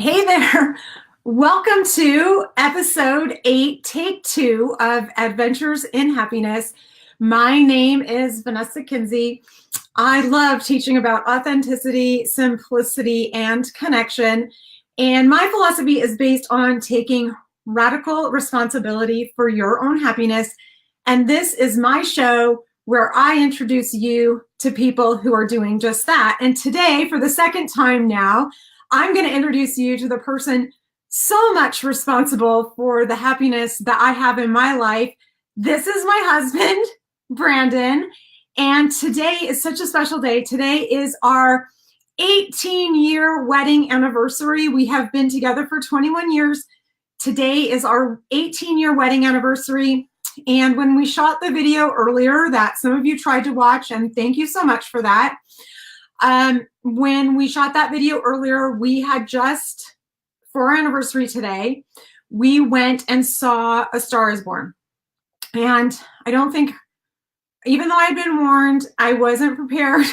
Hey there. Welcome to episode 8, take 2 of Adventures in Happiness. My name is Vanessa Kinsey. I love teaching about authenticity, simplicity, and connection. And my philosophy is based on taking radical responsibility for your own happiness. And this is my show where I introduce you to people who are doing just that. And today, for the second time now, I'm going to introduce you to the person so much responsible for the happiness that I have in my life. This is my husband, Brandon, and today is such a special day. Today is our 18-year wedding anniversary. We have been together for 21 years. Today is our 18-year wedding anniversary. And when we shot the video earlier that some of you tried to watch, and thank you so much for that, when we shot that video earlier, we had just, for our anniversary today, we went and saw A Star is Born. And I don't think, even though I'd been warned, I wasn't prepared.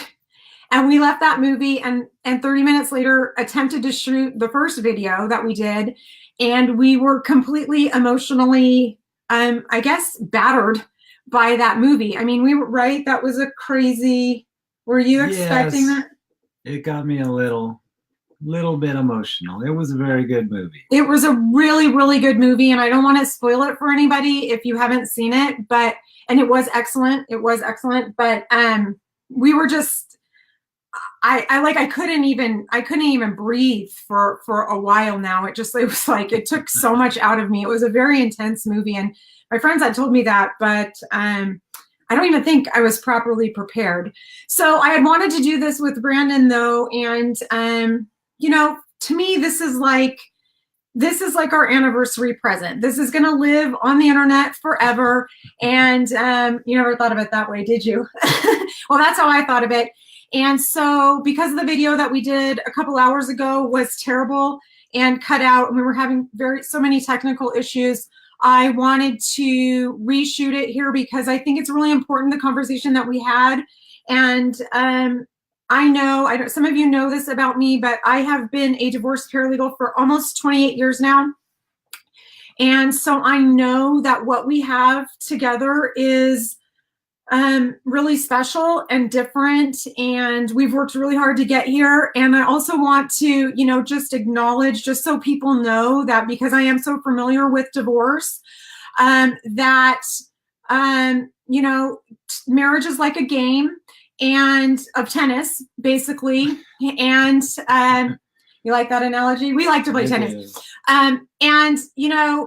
And we left that movie and 30 minutes later attempted to shoot the first video that we did. And we were completely emotionally, I guess, battered by that movie. I mean, we were right. That was a crazy... Were you expecting that? It got me a little bit emotional. It was a very good movie. It was a really, really good movie, and I don't want to spoil it for anybody if you haven't seen it, and it was excellent. It was excellent, but we were just, I couldn't even breathe for a while now. It was like, it took so much out of me. It was a very intense movie, and my friends had told me that, but I don't even think I was properly prepared. So I had wanted to do this with Brandon though. And, to me, this is like our anniversary present. This is going to live on the internet forever. And you never thought of it that way, did you? Well, that's how I thought of it. And so because the video that we did a couple hours ago was terrible and cut out, and we were having so many technical issues, I wanted to reshoot it here because I think it's really important, the conversation that we had. And I know some of you know this about me, but I have been a divorce paralegal for almost 28 years now. And so I know that what we have together is really special and different, and we've worked really hard to get here. And I also want to, just acknowledge, just so people know that because I am so familiar with divorce, that, marriage is like a game and of tennis, basically. And you like that analogy? We like to play tennis.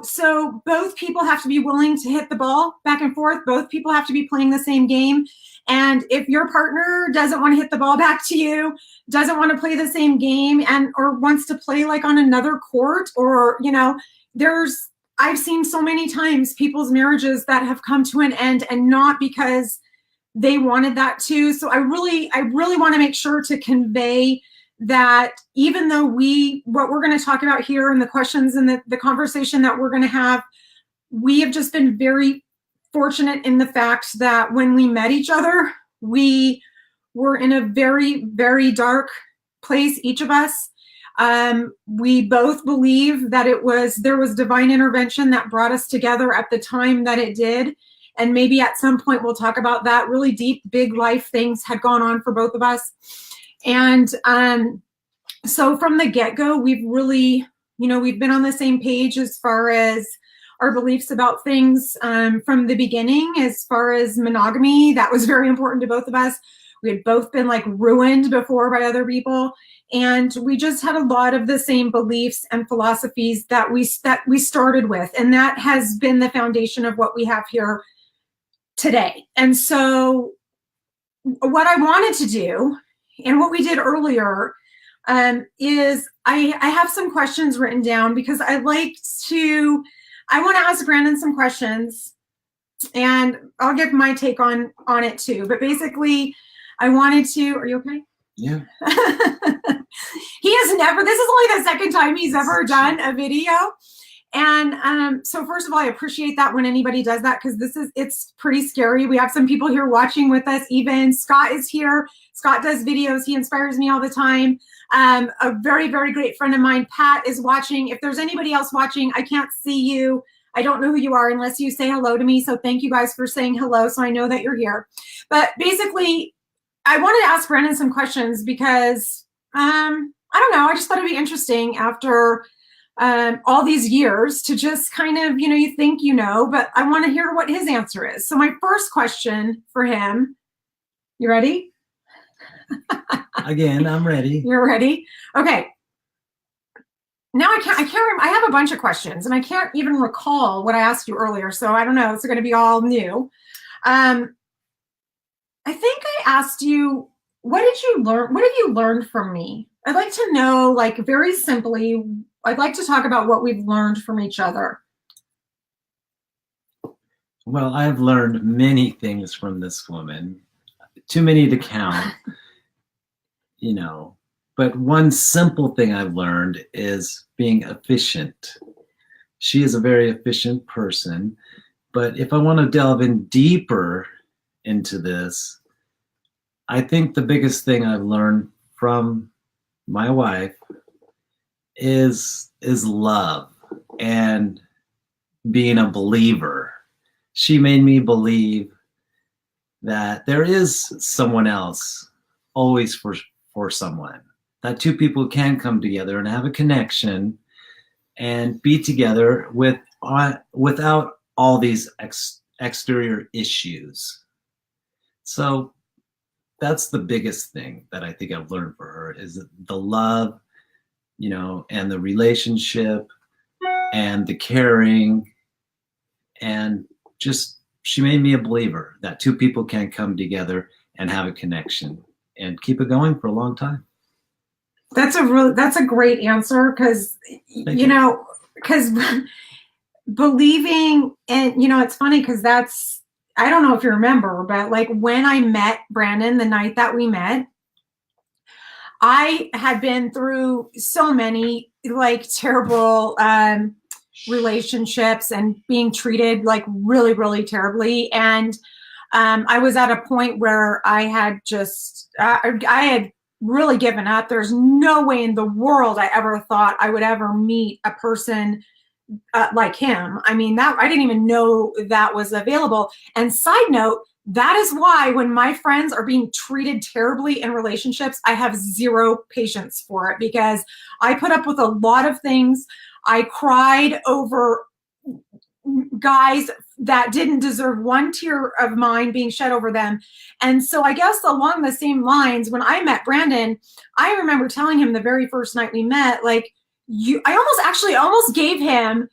So both people have to be willing to hit the ball back and forth. Both people have to be playing the same game. And if your partner doesn't want to hit the ball back to you, doesn't want to play the same game, or wants to play like on another court, or, I've seen so many times people's marriages that have come to an end, and not because they wanted that to. So I really want to make sure to convey that even though what we're going to talk about here and the questions and the conversation that we're going to have, we have just been very fortunate in the fact that when we met each other, we were in a very, very dark place, each of us. We both believe that there was divine intervention that brought us together at the time that it did. And maybe at some point we'll talk about that. Really deep, big life things had gone on for both of us. And so from the get-go, we've really, we've been on the same page as far as our beliefs about things from the beginning. As far as monogamy, that was very important to both of us. We had both been like ruined before by other people. And we just had a lot of the same beliefs and philosophies that we started with. And that has been the foundation of what we have here today. And so what I wanted to do, and what we did earlier, is I have some questions written down because I want to ask Brandon some questions, and I'll give my take on it too. But basically, I wanted to, are you okay? Yeah. This is only the second time he's ever done a video. And so first of all, I appreciate that when anybody does that, because it's pretty scary. We have some people here watching with us. Even Scott is here. Scott does videos. He inspires me all the time. A very, very great friend of mine, Pat, is watching. If there's anybody else watching, I can't see you. I don't know who you are unless you say hello to me. So thank you guys for saying hello, so I know that you're here. But basically, I wanted to ask Brandon some questions because, I don't know, I just thought it'd be interesting after all these years to just kind of, you think but I want to hear what his answer is. So my first question for him, you ready? Again, I'm ready. You're ready? Okay. Now I can't remember. I have a bunch of questions and I can't even recall what I asked you earlier. So I don't know. It's going to be all new. I think I asked you, what did you learn? What have you learned from me? I'd like to know, like, very simply, I'd like to talk about what we've learned from each other. Well, I've learned many things from this woman. Too many to count, But one simple thing I've learned is being efficient. She is a very efficient person. But if I want to delve in deeper into this, I think the biggest thing I've learned from my wife is love and being a believer. She made me believe that there is someone else always for someone, that two people can come together and have a connection and be together without all these exterior issues. So that's the biggest thing that I think I've learned for her, is the love, and the relationship and the caring, and just, she made me a believer that two people can come together and have a connection and keep it going for a long time. That's a great answer, because because believing, and it's funny because I don't know if you remember, but like when I met Brandon, the night that we met, I had been through so many like terrible relationships and being treated like really, really terribly. And I was at a point where I had I had really given up. There's no way in the world I ever thought I would ever meet a person like him. I mean, that I didn't even know that was available. And side note, that is why when my friends are being treated terribly in relationships, I have zero patience for it, because I put up with a lot of things. I cried over guys that didn't deserve one tear of mine being shed over them. And so I guess along the same lines, when I met Brandon, I remember telling him the very first night we met, like, I almost gave him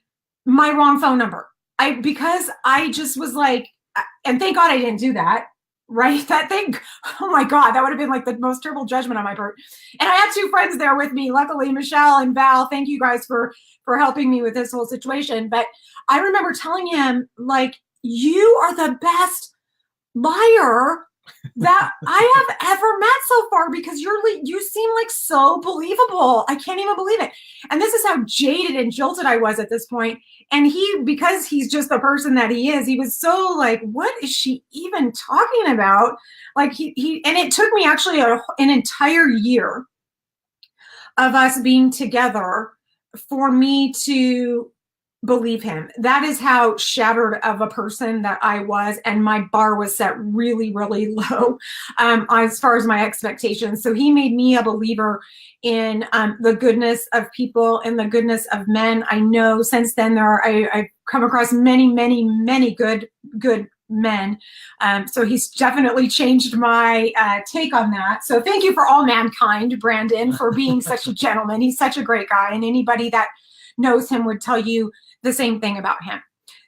my wrong phone number. Because I just was like, and thank God I didn't do that, right? That thing, oh my God, that would have been like the most terrible judgment on my part. And I had two friends there with me, luckily, Michelle and Val. Thank you guys for helping me with this whole situation. But I remember telling him, like, you are the best liar that I have ever met so far, because you seem like so believable. I can't even believe it. And this is how jaded and jilted I was at this point. And because he's just the person that he is, he was so like, what is she even talking about? Like and it took me actually an entire year of us being together for me to believe him. That is how shattered of a person that I was, and my bar was set really, really low as far as my expectations. So he made me a believer in the goodness of people and the goodness of men. I know since then I've come across many, many, many good men. So he's definitely changed my take on that. So thank you for all mankind, Brandon, for being such a gentleman. He's such a great guy, and anybody that knows him would tell you the same thing about him.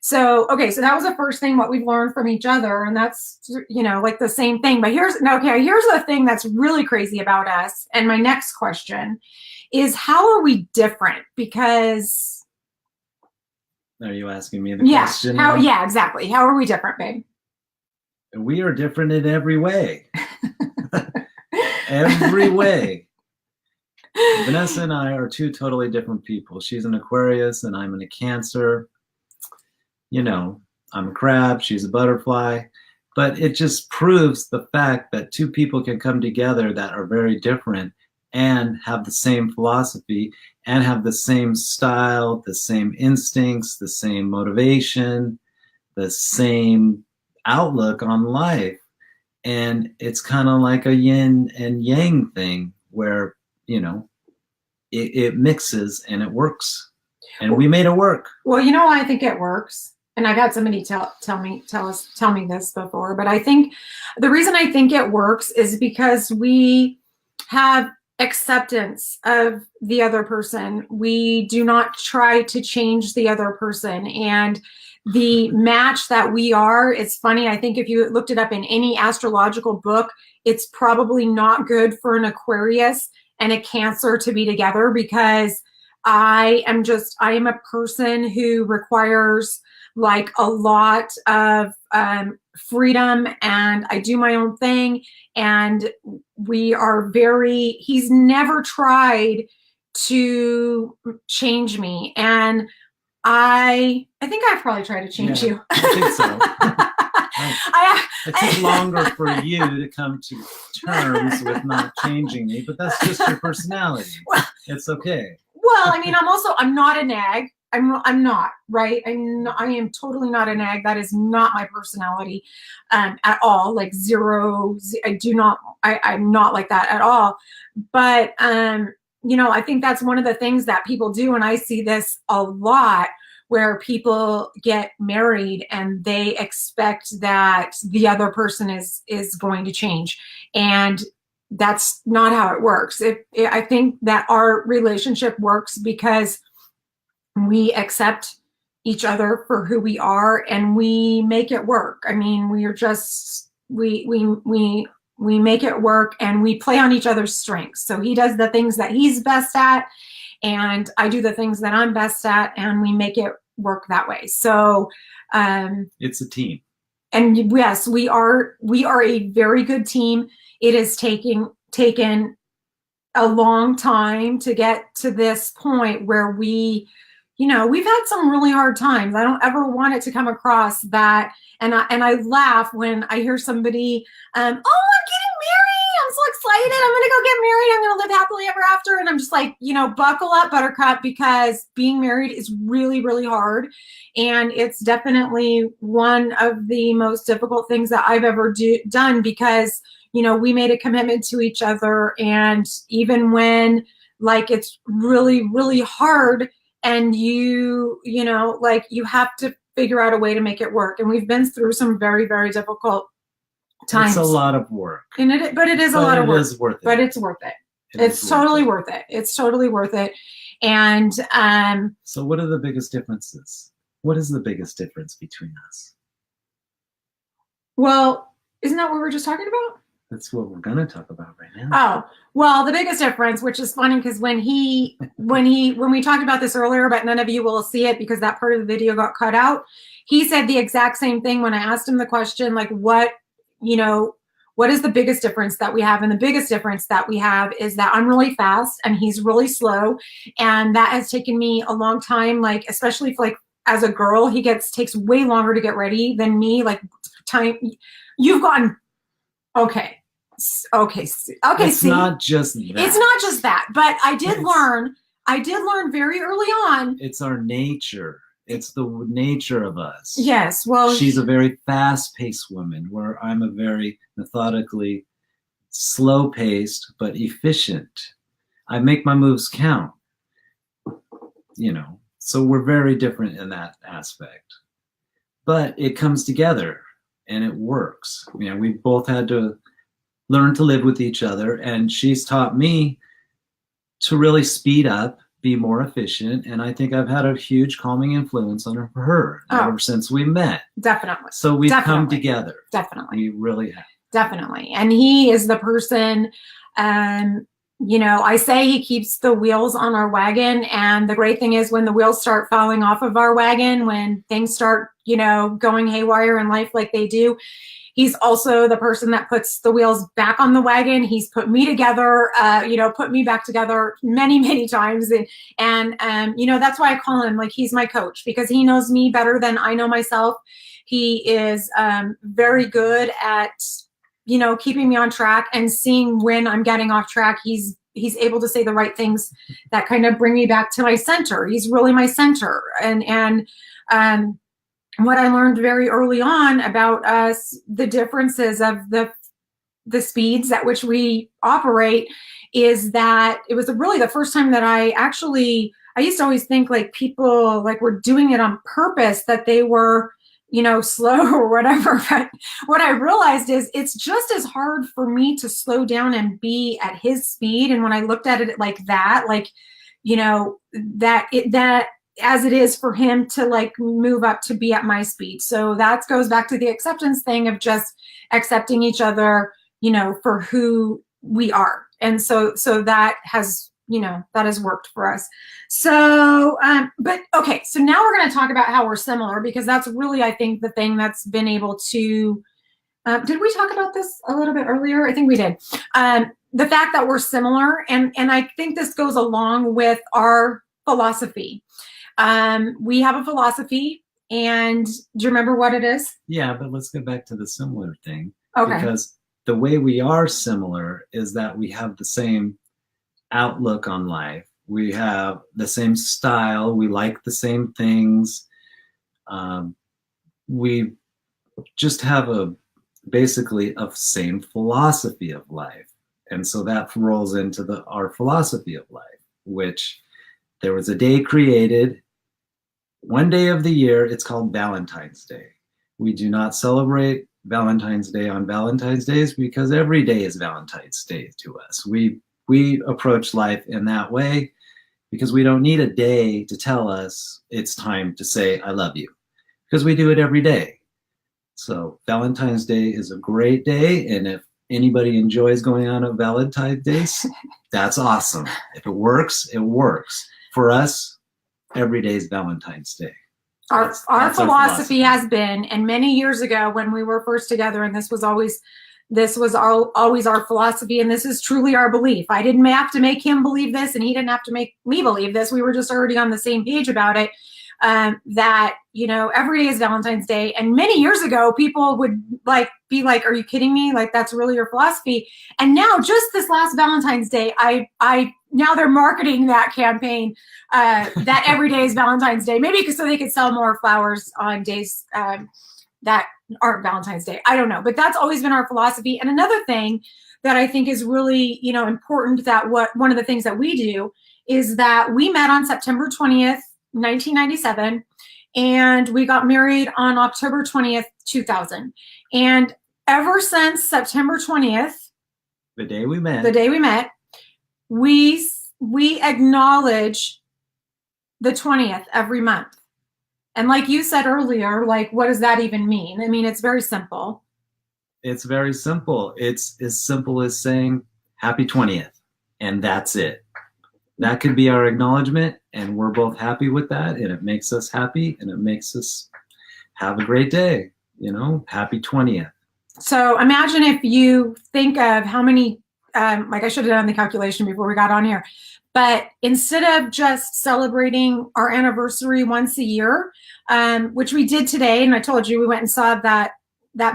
So, okay, so that was the first thing, what we've learned from each other, and that's, like the same thing. But here's the thing that's really crazy about us. And my next question is, how are we different? Because... Are you asking me the question? Yeah, exactly. How are we different, babe? We are different in every way. Every way. Vanessa and I are two totally different people. She's an Aquarius and I'm in a Cancer. You know, I'm a crab, she's a butterfly. But it just proves the fact that two people can come together that are very different and have the same philosophy and have the same style, the same instincts, the same motivation, the same outlook on life. And it's kind of like a yin and yang thing where, you know, it mixes and it works. And we made it work. Well, you know, I think it works. And I've had somebody tell me this before, but I think the reason I think it works is because we have acceptance of the other person. We do not try to change the other person. And the match that we are, it's funny, I think if you looked it up in any astrological book, it's probably not good for an Aquarius and a Cancer to be together, because I am a person who requires like a lot of freedom, and I do my own thing. And he's never tried to change me. And I think I've probably tried to change you. I think so. It took longer for you to come to terms with not changing me, but that's just your personality. Well, it's okay. Well, I mean, I'm not a nag. I'm not, right? I am totally not a nag. That is not my personality at all. Like zero. I'm not like that at all. But, you know, I think that's one of the things that people do. And I see this a lot, where people get married and they expect that the other person is going to change. And that's not how it works. I think that our relationship works because we accept each other for who we are and we make it work. I mean, we are just, we make it work, and we play on each other's strengths. So he does the things that he's best at, and I do the things that I'm best at, and we make it work that way. So it's a team. And yes, we are a very good team. It has taken a long time to get to this point where we've had some really hard times. I don't ever want it to come across that. And I laugh when I hear somebody, oh, I'm getting married. I'm so excited. I'm going to go get married. I'm going to live happily ever after. And I'm just like, buckle up, buttercup, because being married is really, really hard. And it's definitely one of the most difficult things that I've ever done, because, we made a commitment to each other. And even when like it's really, really hard, and you have to figure out a way to make it work. And we've been through some very, very difficult times. It's a lot of work. But it is a lot of work. It is worth it. But it's worth it. It's totally worth it. It's totally worth it. And so what are the biggest differences? What is the biggest difference between us? Well, isn't that what we were just talking about? That's what we're going to talk about right now. Oh, well, the biggest difference, which is funny because when we talked about this earlier, but none of you will see it because that part of the video got cut out, he said the exact same thing when I asked him the question, like, what is the biggest difference that we have? And the biggest difference that we have is that I'm really fast and he's really slow. And that has taken me a long time, like, especially for, like, as a girl, takes way longer to get ready than me. Like, time, you've gotten, okay. It's not just that. It's not just that, but I did learn very early on. It's our nature. It's the nature of us. Yes. Well, she's a very fast-paced woman, where I'm a very methodically slow-paced but efficient. I make my moves count. So we're very different in that aspect. But it comes together and it works. We both had to learn to live with each other, and she's taught me to really speed up, be more efficient, and I think I've had a huge calming influence on her ever since we met. Definitely. So we've come together. Definitely. We really have. Definitely. And he is the person, I say he keeps the wheels on our wagon, and the great thing is when the wheels start falling off of our wagon, when things start, going haywire in life like they do, He's also the person that puts the wheels back on the wagon. He's put me together, put me back together many, many times. And that's why I call him, like, he's my coach, because he knows me better than I know myself. He is very good at, keeping me on track and seeing when I'm getting off track. He's able to say the right things that kind of bring me back to my center. He's really my center. And what I learned very early on about us, the differences of the speeds at which we operate, is that it was really the first time that I used to always think like people like were doing it on purpose, that they were, slow or whatever. But what I realized is it's just as hard for me to slow down and be at his speed. And when I looked at it like that, like, that as it is for him to like move up to be at my speed. So that goes back to the acceptance thing of just accepting each other, for who we are. And so that has, that has worked for us. So, but okay, so now we're going to talk about how we're similar, because that's really, I think, the thing that's been able to, did we talk about this a little bit earlier? I think we did. The fact that we're similar, and I think this goes along with our philosophy. We have a philosophy, and do you remember what it is? Yeah, but let's get back to the similar thing. Okay. Because the way we are similar is that we have the same outlook on life. We have the same style. We like the same things. We just have basically a same philosophy of life. And so that rolls into our philosophy of life, which there was a day created, one day of the year. It's called Valentine's Day. We do not celebrate Valentine's Day on Valentine's Days, because every day is Valentine's Day to us. We approach life in that way, because we don't need a day to tell us it's time to say I love you, because we do it every day. So Valentine's Day is a great day, and if anybody enjoys going on a Valentine's Day, that's awesome. If it works, it works. For us, every day is Valentine's Day. Our philosophy has been, and many years ago when we were first together, and this was always our philosophy, and this is truly our belief. I didn't have to make him believe this, and he didn't have to make me believe this. We were just already on the same page about it. That, every day is Valentine's Day. And many years ago, people would be like, are you kidding me? Like, that's really your philosophy. And now, just this last Valentine's Day, now they're marketing that campaign, that every day is Valentine's Day, maybe so they could sell more flowers on days that aren't Valentine's Day. I don't know, but that's always been our philosophy. And another thing that I think is really, important, that one of the things that we do is that we met on September 20th, 1997, and we got married on October 20th, 2000. And ever since September 20th, the day we met, we acknowledge the 20th every month. And like you said earlier, like, what does that even mean? I mean, it's very simple. It's very simple. It's as simple as saying happy 20th, and that's it. That could be our acknowledgement, and we're both happy with that, and it makes us happy, and it makes us have a great day, happy 20th. So imagine if you think of how many, I should have done the calculation before we got on here, but instead of just celebrating our anniversary once a year, which we did today, and I told you we went and saw that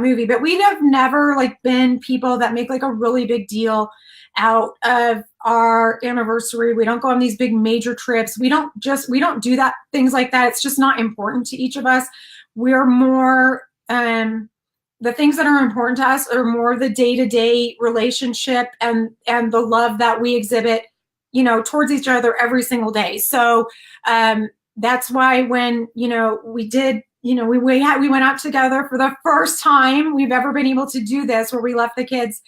movie, but we have never been people that make a really big deal out of our anniversary. We don't go on these big major trips. We don't do that, things like that. It's just not important to each of us. We're more, the things that are important to us are more the day-to-day relationship and the love that we exhibit, towards each other every single day. So that's why when, we did, we went out together for the first time we've ever been able to do this, where we left the kids.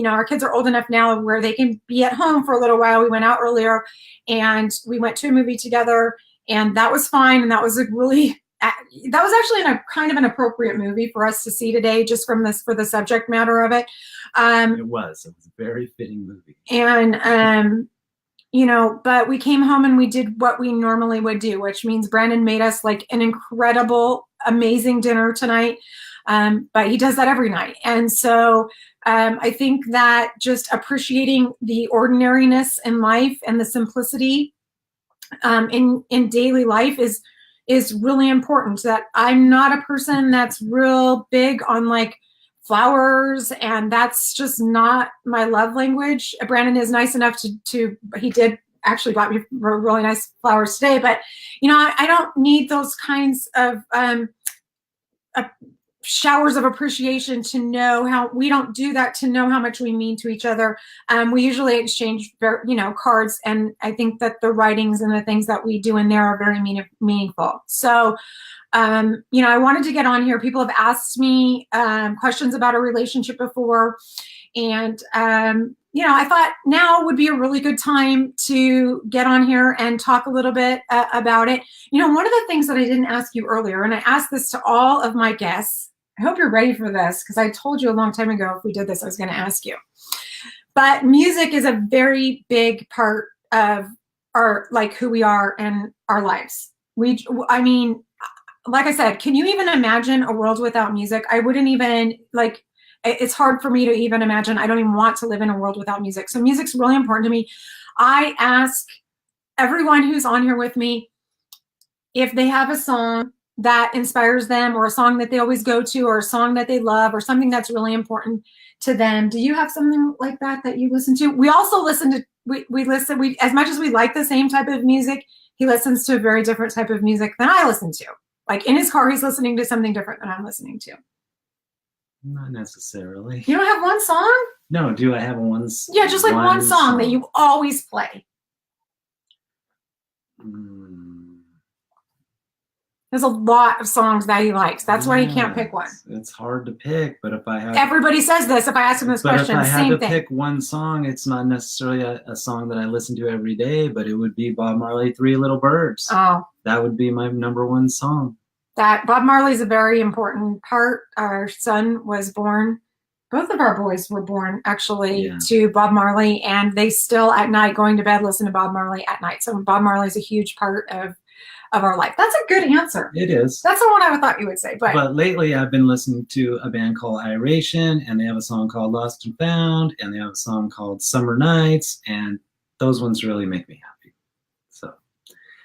Our kids are old enough now where they can be at home for a little while. We went out earlier and we went to a movie together, and that was fine. And that was that was actually kind of an appropriate movie for us to see today, just for the subject matter of it. It was a very fitting movie. And, but we came home and we did what we normally would do, which means Brandon made us an incredible, amazing dinner tonight. but he does that every night. And so I think that just appreciating the ordinariness in life and the simplicity in daily life is really important. That I'm not a person that's real big on like flowers, and that's just not my love language. Brandon is nice enough to he did actually bought me really nice flowers today, but I don't need those kinds of showers of appreciation to know how we don't do that to know how much we mean to each other. We usually exchange cards, and I think that the writings and the things that we do in there are very meaningful. So I wanted to get on here. People have asked me questions about a relationship before, and I thought now would be a really good time to get on here and talk a little bit about it. One of the things that I didn't ask you earlier, and I asked this to all of my guests, I hope you're ready for this, because I told you a long time ago if we did this, I was going to ask you. But music is a very big part of our, like, who we are and our lives. I mean, like I said, can you even imagine a world without music? I wouldn't even, like, it's hard for me to even imagine. I don't even want to live in a world without music. So music's really important to me. I ask everyone who's on here with me if they have a song that inspires them, or a song that they always go to, or a song that they love, or something that's really important to them. Do you have something like that you listen to? We also listen to, we as much as we like the same type of music, he listens to a very different type of music than I listen to. Like in his car, he's listening to something different than I'm listening to. Not necessarily. You don't have one song? No, do I have Yeah, just like one song that you always play. There's a lot of songs that he likes. That's why he can't pick one. It's hard to pick, but if I have... Everybody says this if I ask him this question. But if I had to pick one song, it's not necessarily a song that I listen to every day, but it would be Bob Marley, Three Little Birds. Oh. That would be my #1 song. That Bob Marley's a very important part. Our son was born, both of our boys were born actually to Bob Marley, and they still at night going to bed listen to Bob Marley at night. So Bob Marley's a huge part of our life. That's a good answer. It is. That's the one I thought you would say. But lately I've been listening to a band called Iration, and they have a song called Lost and Found, and they have a song called Summer Nights, and those ones really make me happy. So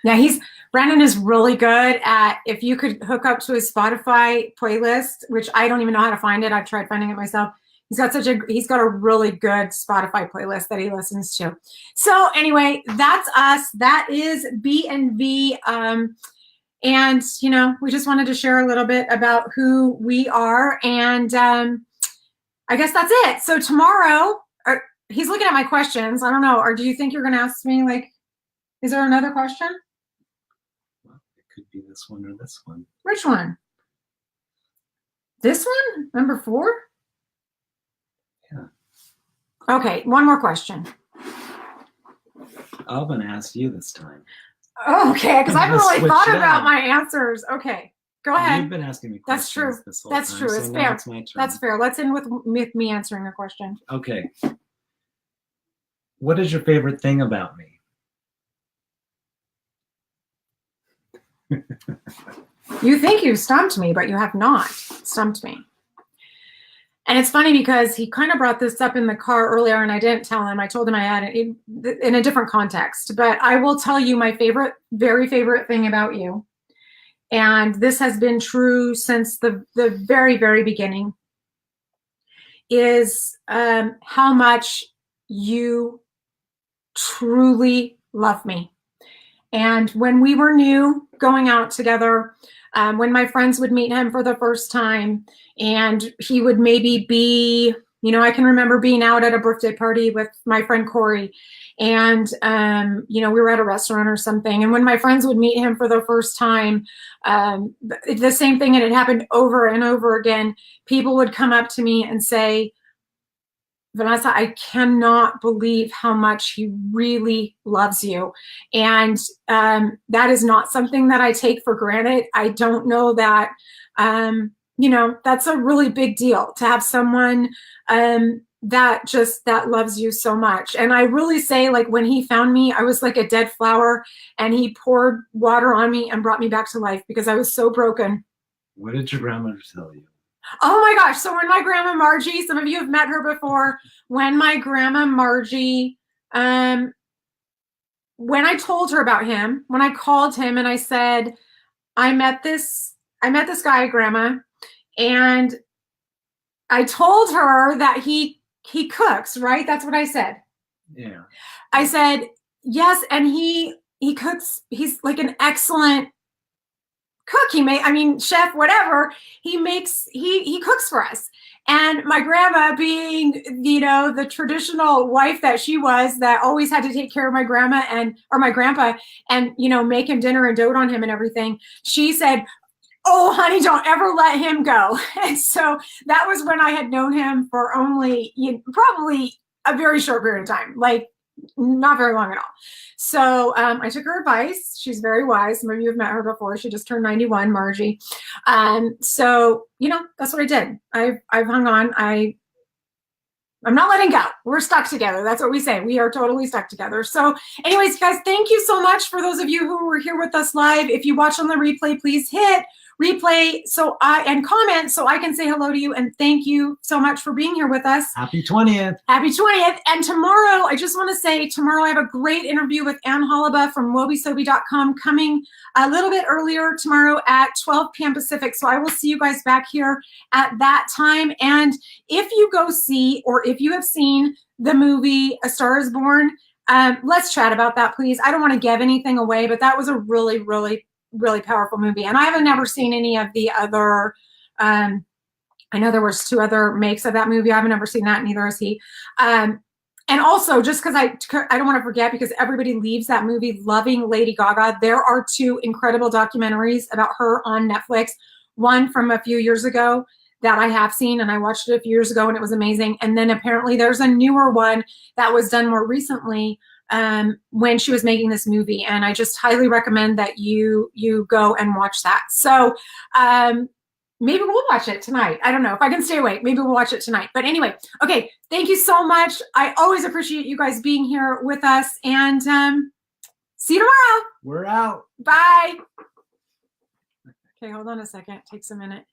yeah, Brandon is really good at, if you could hook up to his Spotify playlist, which I don't even know how to find it. I've tried finding it myself. He's got a really good Spotify playlist that he listens to. So anyway, that's us. That is B&V. And, we just wanted to share a little bit about who we are. And I guess that's it. So tomorrow, he's looking at my questions. I don't know. Or do you think you're going to ask me, like, is there another question? Well, it could be this one or this one. Which one? This one? Number 4? Yeah. Okay, one more question. I'm going to ask you this time. Okay, because I haven't really thought about my answers. Okay, go ahead. You've been asking me questions. That's true. This whole That's time, true. so It's now fair. it's my turn. That's fair. Let's end with me answering a question. Okay. What is your favorite thing about me? You think you've stumped me, but you have not stumped me. And it's funny because he kind of brought this up in the car earlier, and I didn't tell him. I told him I had it in a different context. But I will tell you my very favorite thing about you, and this has been true since the very, very beginning, is how much you truly love me. And when we were new, going out together, when my friends would meet him for the first time, and he would maybe be, I can remember being out at a birthday party with my friend Corey, and, we were at a restaurant or something. And when my friends would meet him for the first time, the same thing, and it happened over and over again. People would come up to me and say, Vanessa, I cannot believe how much he really loves you. And that is not something that I take for granted. I don't know that, that's a really big deal to have someone that loves you so much. And I really say, like, when he found me, I was like a dead flower, and he poured water on me and brought me back to life because I was so broken. What did your grandmother tell you? Oh my gosh. So when my grandma Margie, some of you have met her before, when my grandma Margie, when I told her about him, when I called him and I said, I met this guy, grandma, and I told her that he cooks, right? That's what I said. Yeah. I said, yes, and he cooks, he's like an excellent cook. Chef, whatever. He cooks for us. And my grandma, being, the traditional wife that she was, that always had to take care of my grandma or my grandpa, and make him dinner and dote on him and everything, she said, oh honey, don't ever let him go. And so that was when I had known him for only probably a very short period of time, like not very long at all. So I took her advice. She's very wise. Some of you have met her before. She just turned 91, Margie. So that's what I did. I've hung on. I'm not letting go. We're stuck together. That's what we say. We are totally stuck together. So anyways, guys, thank you so much for those of you who were here with us live. If you watch on the replay, please hit replay and comment so I can say hello to you. And thank you so much for being here with us. Happy 20th. Happy 20th. And tomorrow, I just want to say, tomorrow I have a great interview with Ann Hollaba from wobisobi.com coming a little bit earlier tomorrow at 12 p.m. Pacific. So I will see you guys back here at that time. And if you go see, or if you have seen the movie A Star is Born, let's chat about that, please. I don't want to give anything away, but that was a really, really, really powerful movie. And I haven't never seen any of the other, I know there was 2 other makes of that movie. I haven't ever seen that, neither has he. And also, just because I don't want to forget, because everybody leaves that movie loving Lady Gaga, there are 2 incredible documentaries about her on Netflix. One from a few years ago that I have seen, and I watched it a few years ago, and it was amazing. And then apparently there's a newer one that was done more recently when she was making this movie. And I just highly recommend that you go and watch that. So maybe we'll watch it tonight. I don't know if I can stay awake. Maybe we'll watch it tonight. But anyway, okay. Thank you so much. I always appreciate you guys being here with us, and see you tomorrow. We're out. Bye. Okay, hold on a second. It takes a minute.